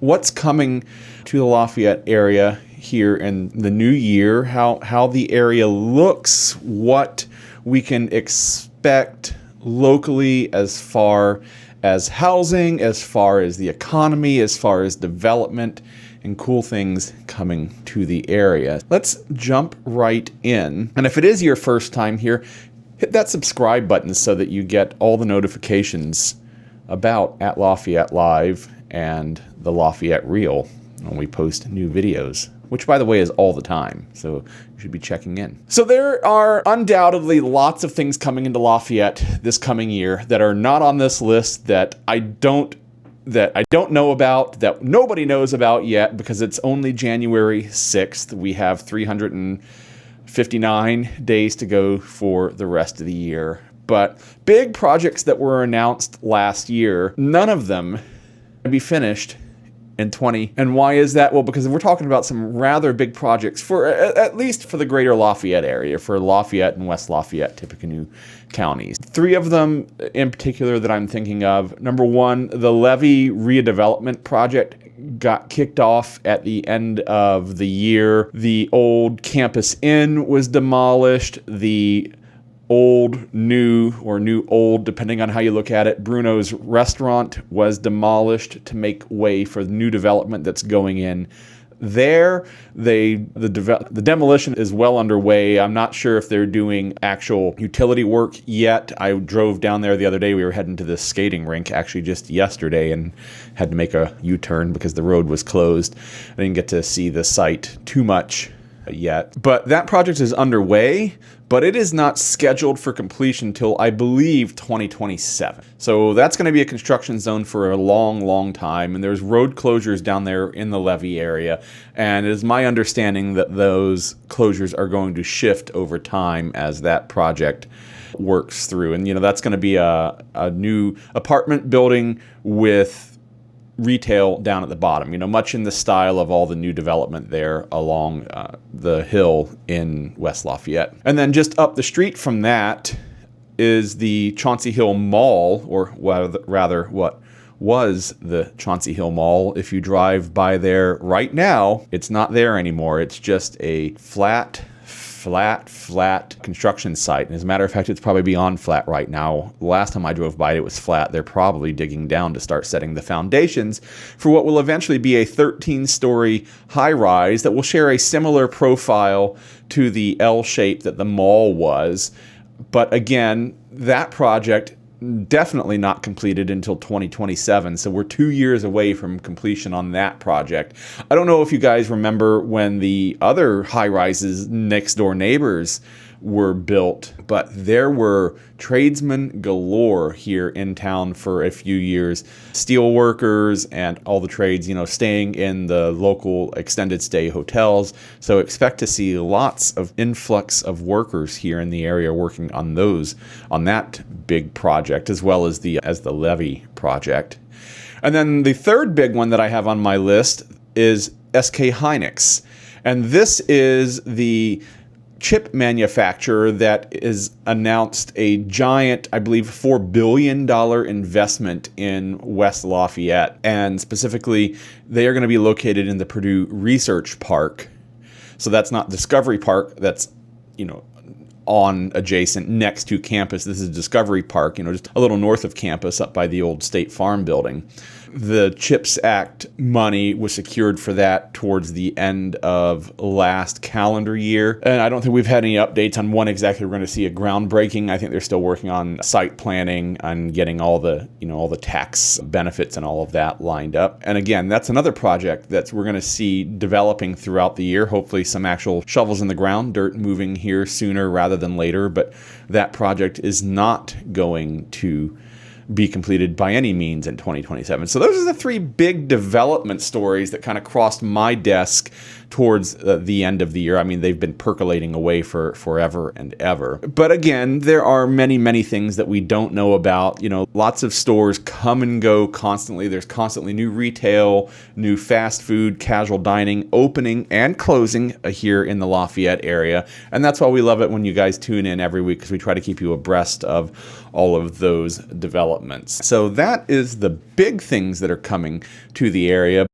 what's coming to the Lafayette area here in the new year, how the area looks, what we can expect locally as far as housing, as far as the economy, as far as development, and cool things coming to the area. Let's jump right in. And if it is your first time here, hit that subscribe button so that you get all the notifications about At Lafayette Live and the Lafayette Reel when we post new videos, which, by the way, is all the time, so you should be checking in. So there are undoubtedly lots of things coming into Lafayette this coming year that are not on this list that I don't know about, that nobody knows about yet, because it's only January 6th. We have 359 days to go for the rest of the year. But big projects that were announced last year, none of them will be finished in 20. And why is that? Well, because we're talking about some rather big projects, for at least for the Greater Lafayette area, for Lafayette and West Lafayette, Tippecanoe counties. Three of them in particular that I'm thinking of. Number one, the Levee Redevelopment project got kicked off at the end of the year. The old Campus Inn was demolished. The new-old, depending on how you look at it, Bruno's restaurant was demolished to make way for the new development that's going in there. The demolition is well underway. I'm not sure if they're doing actual utility work yet. I drove down there the other day. We were heading to the skating rink actually just yesterday and had to make a U-turn because the road was closed. I didn't get to see the site too much yet. But that project is underway, but it is not scheduled for completion till, I believe, 2027. So that's going to be a construction zone for a long, long time, and there's road closures down there in the Levee area, and it is my understanding that those closures are going to shift over time as that project works through. And, that's going to be a new apartment building with retail down at the bottom, much in the style of all the new development there along the hill in West Lafayette. And then just up the street from that is the Chauncey Hill Mall, or rather what was the Chauncey Hill Mall. If you drive by there right now, it's not there anymore. It's just a flat construction site. And as a matter of fact, it's probably beyond flat right now. The last time I drove by it, it was flat. They're probably digging down to start setting the foundations for what will eventually be a 13-story high-rise that will share a similar profile to the L shape that the mall was. But again, that project definitely not completed until 2027, so we're 2 years away from completion on that project. I don't know if you guys remember when the other high-rises next door neighbors were built, but there were tradesmen galore here in town for a few years. Steel workers and all the trades, staying in the local extended stay hotels. So expect to see lots of influx of workers here in the area working on that big project, as well as the Levee project. And then the third big one that I have on my list is SK Hynix. And this is the chip manufacturer that is announced a giant, I believe, $4 billion investment in West Lafayette. And specifically, they are going to be located in the Purdue Research Park. So that's not Discovery Park, that's, on adjacent next to campus. This is Discovery Park, just a little north of campus up by the old State Farm building. The CHIPS Act money was secured for that towards the end of last calendar year. And I don't think we've had any updates on when exactly we're going to see a groundbreaking. I think they're still working on site planning and getting all the tax benefits and all of that lined up. And again, that's another project that we're going to see developing throughout the year. Hopefully some actual shovels in the ground, dirt moving here sooner rather than later. But that project is not going to be completed by any means in 2027. So those are the three big development stories that kind of crossed my desk towards the end of the year. I mean, they've been percolating away for forever and ever. But again, there are many, many things that we don't know about. Lots of stores come and go constantly. There's constantly new retail, new fast food, casual dining, opening and closing here in the Lafayette area. And that's why we love it when you guys tune in every week, because we try to keep you abreast of all of those developments. So that is the big things that are coming to the area.